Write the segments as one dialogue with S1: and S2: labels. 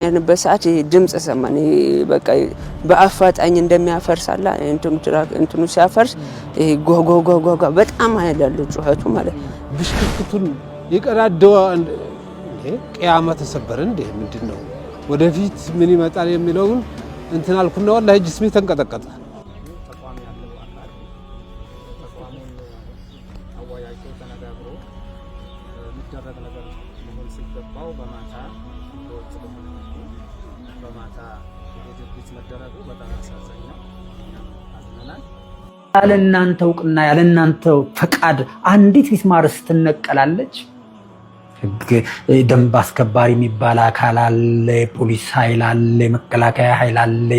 S1: ያንበት ሰዓት ድምጽ ሰማን በቃ በአፋጣኝ እንደሚያፈርሳላ እንትኑ ሲያፈርስ ጎጎጎጎ በጣም አይላል ጩኸቱ ማለት
S2: ብሽክቱን ይቀዳደው እንዴ ቂያማ ተሰበረ እንዴ ምንድነው ወደፊት ምን ይመጣል የሚለውን እንትን አልኩና ወላሂ ጅስሜ ተንቀጠቀጠ
S3: ያለናንተ ውቅና ያለናንተ ፈቃድ አንዲት ሚስማርስ ትነቀላለች ደንብ አስከባሪ የሚባል አካል አለ ፖሊስ ኃይል አለ መከላከያ ኃይል አለ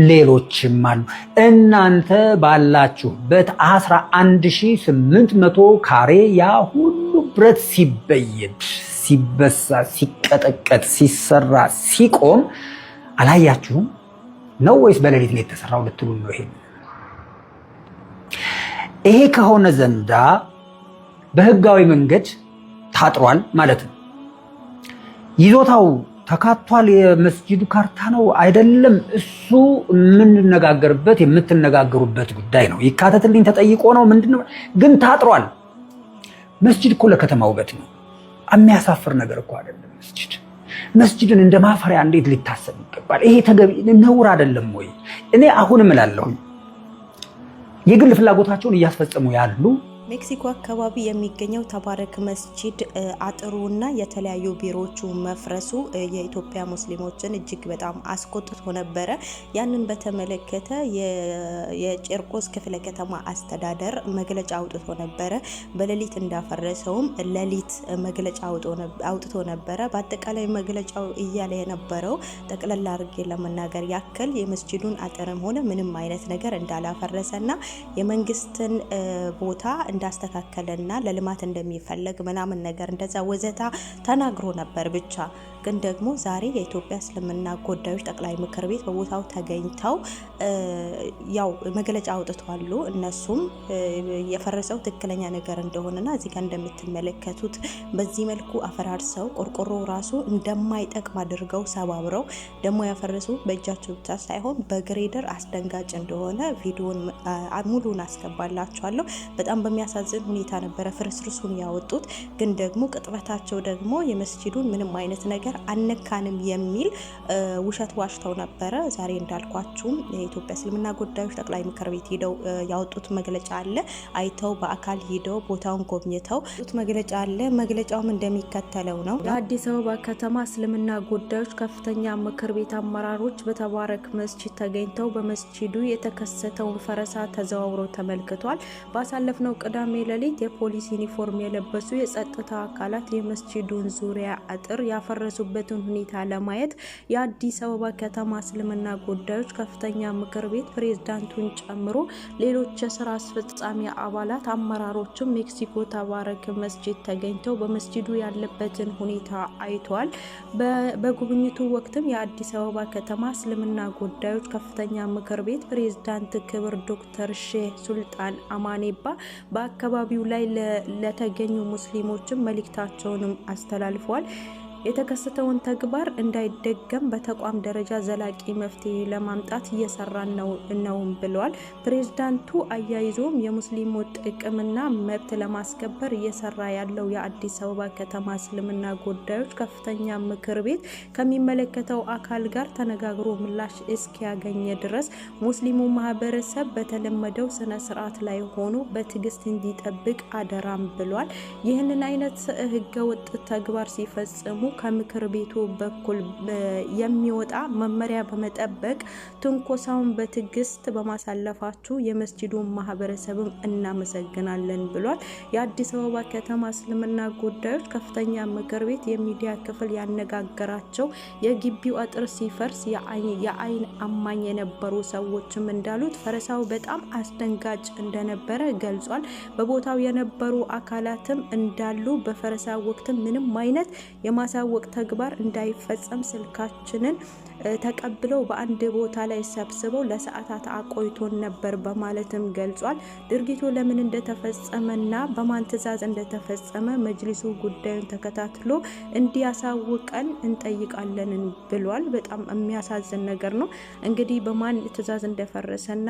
S3: ሌሎችም አሉ እናንተ ባላችሁበት 11800 ካሬ ያ ሁሉ ብረት ሲበየድ ሲበሳ ሲቀጠቀጥ ሲሰራ ሲቆም አላያችሁም ነው ወይስ በሌሊት ላይ ተሰራው ልትሉ ነው ይሄ ከሆነ ዘንዳ በህጋዊ መንገድ ታጥሯል ማለት ነው ይዞታው ተካቷል የመስጂዱ ካርታ ነው አይደለም እሱ የምንነጋገርበት የምትነጋገሩበት ጉዳይ ነው ይካተትልኝ ተጠይቆ ነው ምንድነው ግን ታጥሯል መስጂድ እኮ ለከተማ ውበት ነው የሚያሳፍር ነገር እኮ አይደለም መስጂድን እንደ ማፈሪያ እንዴት ሊታሰብ ይገባል ይሄ ተገቢ ነውር አይደለም ወይ እኔ አሁንም እላለሁ የግል ፍላጎታቸውን እያስፈጸሙ ያሉ
S4: ሜክሲኮ አካባቢ የሚገኘው ተባረክ መስጂድ አጥሩና የተለያዩ ቢሮዎቹ መፍረሱ የኢትዮጵያ ሙስሊሞችን እጅግ በጣም አስቆጥቶ ነበረ ያንን በተመለከተ የጨርቆስ ክፍለ ከተማ አስተዳደር መግለጫ አውጥቶ ነበረ በሌሊት እንዳፈረሰውም ሌሊት መግለጫ አውጥቶ ነበረ በአጠቃላይ መግለጫው እያለ የነበረው ጠቅላላ አድርጌ ለመናገር ያክል የመስጂዱን አጥርም ሆነ ምንም አይነት ነገር እንዳላፈረሰና የመንግስትን ቦታ እንዳስተካከለና ለልማት እንደሚፈልግ ምናምን ነገር እንደዛ ወዘታ ተናግሮ ነበር ብቻ ግን ደግሞ ዛሬ የኢትዮጵያ እስልምና ጉዳዮች ጠቅላይ ምክር ቤት በቦታው ተገኝተው ያው መግለጫ አውጥተዋል እነሱም የፈረሰው ትክክለኛ ነገር እንደሆነና እዚህ ጋር እንደምትመለከቱት በዚህ መልኩ አፈራርሰው ቆርቆሮ ራሱ እንደማይጠቅም አድርገው ሰባብረው ደግሞ ያፈረሱ በእጃቸው ብቻ ሳይሆን በግሬደር አስደንጋጭ እንደሆነ ቪዲዮን ሙሉን አስገባላችኋለሁ በጣም በሚያሳዝን ሁኔታ ነበረ ፍርስርሱን ያወጡት ግን ደግሞ ቅጥበታቸው ደግሞ የመስጂዱን ምንም አይነት ነገር አነካንም የሚል ውሸት ዋሽተው ነበረ ዛሬ እንዳልኳችሁ የኢትዮጵያ እስልምና ጉዳዮች ጠቅላይ ምክር ቤት ሄደው ያወጡት መግለጫ አለ አይተው በአካል ሄደው ቦታውን ጎብኝተው ያወጡት መግለጫ አለ መግለጫውም እንደሚከተለው ነው የአዲስ አበባ ከተማ እስልምና ጉዳዮች ከፍተኛ ምክር ቤት አመራሮች በተባረክ መስጂድ ተገኝተው በመስጂዱ የተከሰተውን ፈረሳ ተዘዋውረው ተመልክቷል ባሳለፍነው ቅዳሜ ሌሊት የፖሊስ ዩኒፎርም የለበሱ የጸጥታ አካላት የመስጂዱን ዙሪያ አጥር ያፈረሱበትን ሁኔታ ለማየት የአዲስ አበባ ከተማ እስልምና ጉዳዮች ከፍተኛ ምክር ቤት ፕሬዝዳንቱን ጨምሮ ሌሎች የሥራ አስፈጻሚ አባላት አመራሮችም ሜክሲኮ ተባረክ መስጂድ ተገኝተው በመስጂዱ ያለበትን ሁኔታ አይተዋል በጉብኝቱ ወቅትም የአዲስ አበባ ከተማ እስልምና ጉዳዮች ከፍተኛ ምክር ቤት ፕሬዝዳንት ክብር ዶክተር ሼህ ሱልጣን አማኔባ በአካባቢው ላይ ለተገኙ ሙስሊሞችም መልእክታቸውንም አስተላልፈዋል የተከሰተውን ተግባር እንዳይደገም በተቋም ደረጃ ዘላቂ መፍትሄ ለማምጣት እየሰራን ነው ብለዋል ፕሬዝዳንቱ አያይዞም የሙስሊሙ ጥቅምና መብት ለማስከበር እየሰራ ያለው የአዲስ አበባ ከተማ እስልምና ጉዳዮች ከፍተኛ ምክር ቤት ከሚመለከተው አካል ጋር ተነጋግሮ ምላሽ እስኪያገኝ ድረስ ሙስሊሙ ማህበረሰብ በተለመደው ስነ ስርዓት ላይ ሆኖ በትዕግስት እንዲጠብቅ አደራም ብለዋል ይህንን አይነት ህገወጥ ተግባር ሲፈጽሙ ከምክር ቤቱ በኩል የሚወጣ መመሪያ በመጠበቅ ትንኮሳውን በትዕግስት በማሳለፋችሁ የመስጂዱ ማህበረሰብም እናመሰግናለን ብሏል የአዲስ አበባ ከተማ እስልምና ጉዳዮች ከፍተኛ ምክር ቤት የሚዲያ ክፍል ያነጋገራቸው የግቢው አጥር ሲፈርስ የአይን አማኝ የነበሩ ሰዎችም እንዳሉት ፈረሳው በጣም አስደንጋጭ እንደነበረ ገልጿል በቦታው የነበሩ አካላትም እንዳሉ በፈረሳው ወቅት ምንም አይነት የማሳ የማይታወቅ ተግባር እንዳይፈጸም ስልካችንን ተቀብለው በአንድ ቦታ ላይ ሰብስበው ለሰዓታት አቆይቶን ነበር በማለትም ገልጿል። ድርጊቱ ለምን እንደተፈጸመና በማን ትዕዛዝ እንደተፈጸመ መጅሊሱ ጉዳዩን ተከታትሎ እንዲያሳውቀን እንጠይቃለን ብሏል። በጣም የሚያሳዝን ነገር ነው። እንግዲህ በማን ትዕዛዝ እንደፈረሰና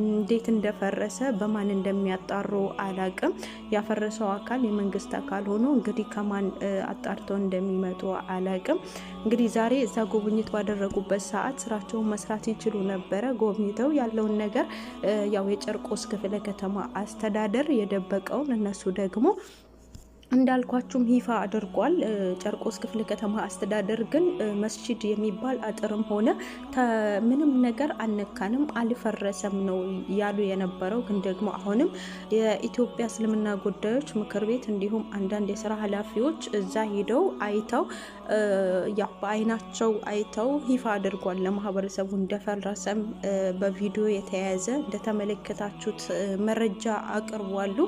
S4: እንዴት እንደፈረሰ በማን እንደሚያጣሩ አላቅም። ያፈረሰው አካል የመንግስት አካል ሆኖ እንግዲህ ከማን አጣርተው እንደሚመጡ አላቅም። እንግዲህ ዛሬ እዛ ጉብኝት ባደረጉበት ሰዓት ስራቸውን መስራት ይችሉ ነበረ። ጎብኝተው ያለውን ነገር ያው የጨርቆስ ክፍለ ከተማ አስተዳደር የደበቀውን እነሱ ደግሞ እንዳልኳችሁም ይፋ አድርጓል። ጨርቆስ ክፍለ ከተማ አስተዳደር ግን መስጂድ የሚባል አጥርም ሆነ ምንም ነገር አነካንም አልፈረሰም ነው ያሉ የነበረው። ግን ደግሞ አሁንም የኢትዮጵያ እስልምና ጉዳዮች ምክር ቤት እንዲሁም አንዳንድ የስራ ኃላፊዎች እዛ ሄደው አይተው ያው በአይናቸው አይተው ይፋ አድርጓል ለማህበረሰቡ እንደፈረሰም በቪዲዮ የተያያዘ እንደተመለከታችሁት መረጃ አቅርቧሉ።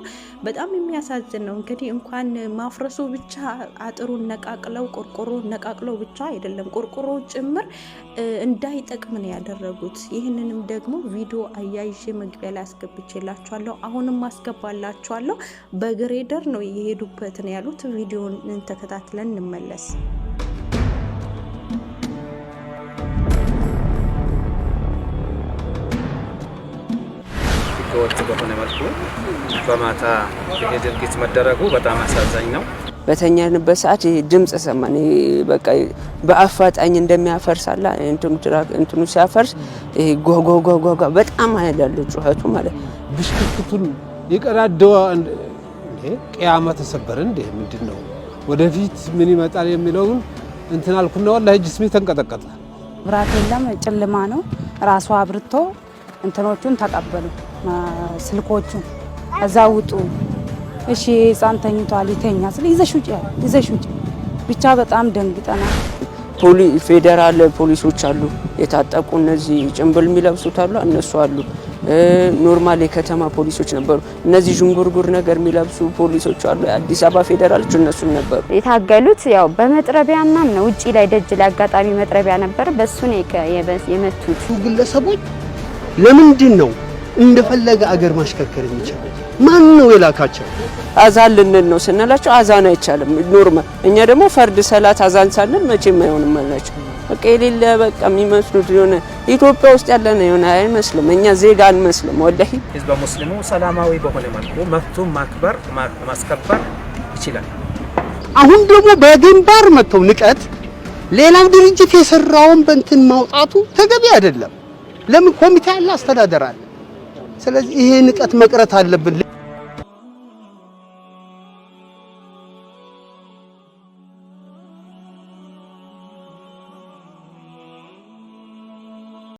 S4: በጣም የሚያሳዝን ነው። እንግዲህ እንኳን ማፍረሱ ብቻ አጥሩን ነቃቅለው ቆርቆሮ ነቃቅለው ብቻ አይደለም ቆርቆሮ ጭምር እንዳይጠቅም ነው ያደረጉት። ይህንንም ደግሞ ቪዲዮ አያይዤ መግቢያ ላይ አስገብቼላችኋለሁ። አሁንም አስገባላችኋለሁ። በግሬደር ነው የሄዱበት ነው ያሉት። ቪዲዮን ተከታትለን እንመለስ።
S5: ወጥ በሆነ መልኩ በማታ የድርጊት መደረጉ በጣም አሳዛኝ ነው።
S1: በተኛንበት ሰዓት ድምጽ ሰማን። በቃ በአፋጣኝ እንደሚያፈርሳላ እንትኑ ሲያፈርስ ጎጎጎጎ በጣም አይላል ጩኸቱ ማለት
S2: ብሽክቱን የቀዳደው ቂያማ ተሰበረ እንዴ ምንድነው ወደፊት ምን ይመጣል የሚለውን እንትን አልኩና ወላሂ ጅስሜ ተንቀጠቀጠ።
S6: ብራት የለም ጨለማ ነው። ራሱ አብርቶ እንትኖቹን ተቀበሉ ስልኮቹን እዛ ውጡ። እሺ ህፃን ተኝቷል ይተኛ ስለ ይዘሽ ውጪ ብቻ በጣም ደንግጠናል።
S1: ፌደራል ፖሊሶች አሉ የታጠቁ እነዚህ ጭንብል የሚለብሱት አሉ እነሱ አሉ። ኖርማል የከተማ ፖሊሶች ነበሩ። እነዚህ ዥንጉርጉር ነገር የሚለብሱ ፖሊሶች አሉ። አዲስ አበባ ፌደራሎች እነሱ ነበሩ
S7: የታገሉት። ያው በመጥረቢያና ነው ውጪ ላይ ደጅ ላይ አጋጣሚ መጥረቢያ ነበር። በሱ ነው የመቱት።
S8: ግለሰቦች ለምንድን ነው እንደፈለገ አገር ማሽከርከር የሚችል? ማን ነው የላካቸው?
S1: አዛን ልንል ነው ስንላቸው አዛን አይቻልም ኖርማል። እኛ ደግሞ ፈርድ ሰላት አዛን ሳንል መቼም አይሆንም አላቸው። በቃ የሌለ በቃ የሚመስሉት የሆነ ኢትዮጵያ ውስጥ ያለነ የሆነ አይመስልም። እኛ ዜጋ አንመስልም ወላሂ።
S5: ህዝበ ሙስሊሙ ሰላማዊ በሆነ መልኩ መብቱን ማስከበር ይችላል።
S8: አሁን ደግሞ በግንባር መተው ንቀት ሌላው ድርጅት የሰራውን በእንትን ማውጣቱ ተገቢ አይደለም። ለምን ኮሚቴ አለ፣ አስተዳደር አለ። ስለዚህ ይሄ ንቀት መቅረት አለብን።